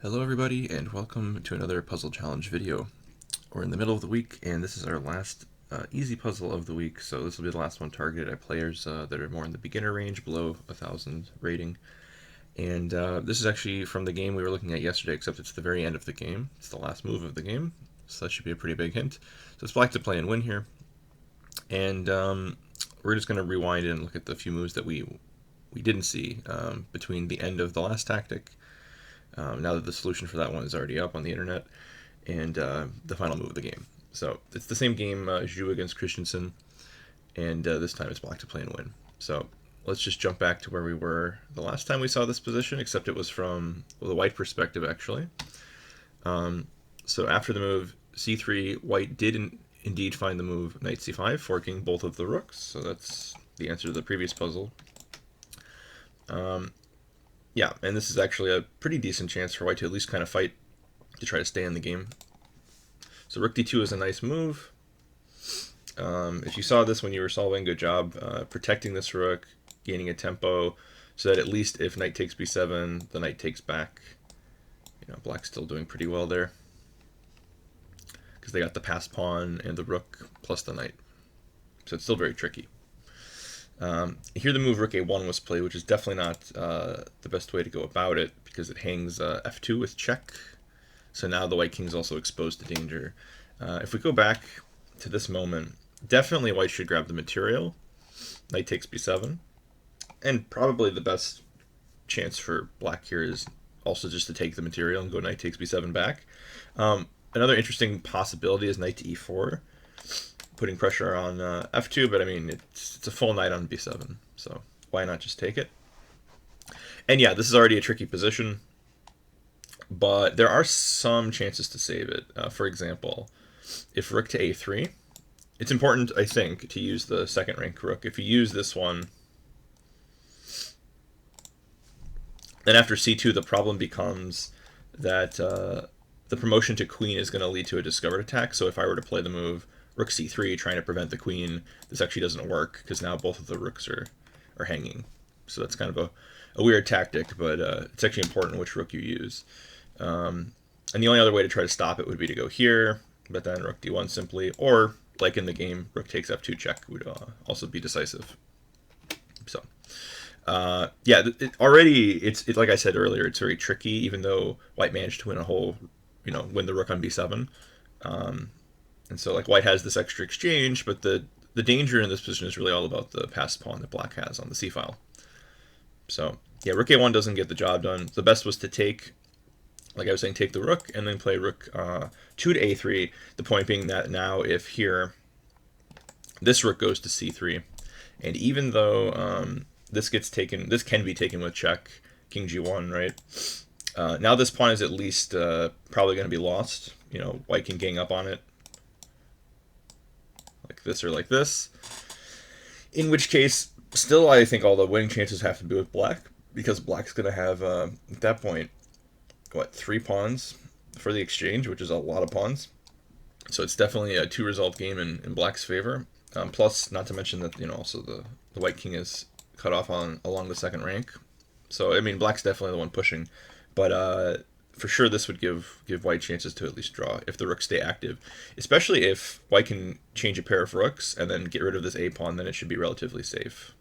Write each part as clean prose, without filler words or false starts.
Hello everybody, and welcome to another puzzle challenge video. We're in the middle of the week, and this is our last easy puzzle of the week, so this will be the last one targeted at players that are more in the beginner range, below 1,000 rating. And this is actually from the game we were looking at yesterday, except it's the very end of the game. It's the last move of the game, so that should be a pretty big hint. So it's black to play and win here. And we're just going to rewind and look at the few moves that we didn't see between the end of the last tactic, now that the solution for that one is already up on the internet, and the final move of the game. So it's the same game, Zhu against Christensen, and this time it's black to play and win. So let's just jump back to where we were the last time we saw this position, except it was from the white perspective, actually. So after the move c3, white did indeed find the move knight c5, forking both of the rooks, so that's the answer to the previous puzzle. Yeah, and this is actually a pretty decent chance for white to at least kind of fight to try to stay in the game. So rook d2 is a nice move. If you saw this when you were solving, good job protecting this rook, gaining a tempo, so that at least if knight takes b7, the knight takes back. Black's still doing pretty well there, because they got the passed pawn and the rook plus the knight. So it's still very tricky. Here the move rook a1 was played, which is definitely not the best way to go about it, because it hangs f2 with check. So now the white king is also exposed to danger. If we go back to this moment, definitely white should grab the material. Knight takes b7. And probably the best chance for black here is also just to take the material and go knight takes b7 back. Another interesting possibility is knight to e4, putting pressure on f2, but I mean, it's a full knight on b7, so why not just take it? And yeah, this is already a tricky position, but there are some chances to save it. For example, if rook to a3, it's important, I think, to use the second rank rook. If you use this one, then after c2, the problem becomes that the promotion to queen is going to lead to a discovered attack. So if I were to play the move rook c3, trying to prevent the queen, this actually doesn't work, because now both of the rooks are hanging. So that's kind of a weird tactic, but it's actually important which rook you use. And the only other way to try to stop it would be to go here, but then rook d1 simply, or like in the game, rook takes f2 check would also be decisive. So yeah, it's like I said earlier, it's very tricky, even though white managed to win a whole, win the rook on b7. And so like white has this extra exchange, but the danger in this position is really all about the passed pawn that black has on the c file. So yeah, rook a1 doesn't get the job done. The best was to take, like I was saying, take the rook and then play rook 2 to a3. The point being that now if here this rook goes to c3, and even though this gets taken, this can be taken with check, king g1, right? Now this pawn is at least probably going to be lost. White can gang up on it, like this or like this. In which case, still I think all the winning chances have to be with black, because black's going to have, at that point, what, 3 pawns for the exchange, which is a lot of pawns. So it's definitely a 2-result game in black's favor. Plus, not to mention that, also the white king is cut off along the second rank. So, I mean, black's definitely the one pushing. But for sure this would give white chances to at least draw if the rooks stay active. Especially if white can change a pair of rooks and then get rid of this a pawn, then it should be relatively safe.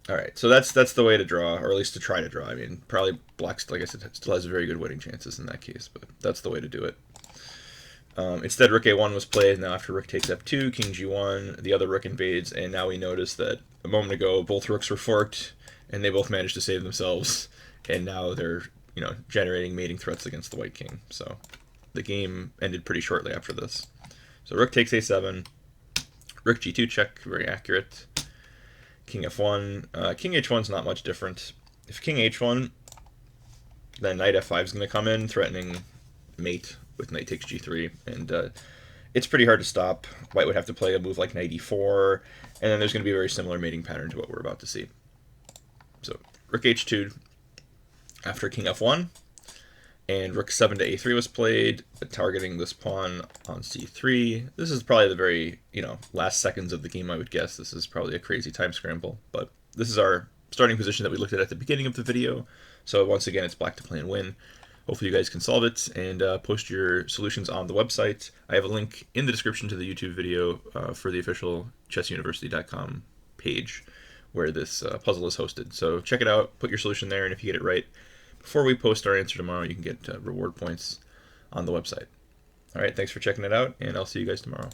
Alright, so that's the way to draw, or at least to try to draw. I mean, probably black, like I said, still has very good winning chances in that case, but that's the way to do it. Instead, rook a1 was played. Now after rook takes f2, king g1, the other rook invades, and now we notice that a moment ago both rooks were forked, and they both managed to save themselves, and now they're generating mating threats against the white king. So the game ended pretty shortly after this. So rook takes a7, rook g2 check, very accurate. King f1, king h1 is not much different. If king h1, then knight f5 is going to come in, threatening mate with knight takes g3, and it's pretty hard to stop. White would have to play a move like knight e4, and then there's going to be a very similar mating pattern to what we're about to see. So rook h2 after king f1, and rook 7 to a3 was played, targeting this pawn on c3. This is probably the very last seconds of the game, I would guess. This is probably a crazy time scramble, but this is our starting position that we looked at the beginning of the video. So once again, it's black to play and win. Hopefully you guys can solve it and post your solutions on the website. I have a link in the description to the YouTube video for the official chessuniversity.com page where this puzzle is hosted. So check it out, put your solution there, and if you get it right before we post our answer tomorrow, you can get reward points on the website. All right, thanks for checking it out, and I'll see you guys tomorrow.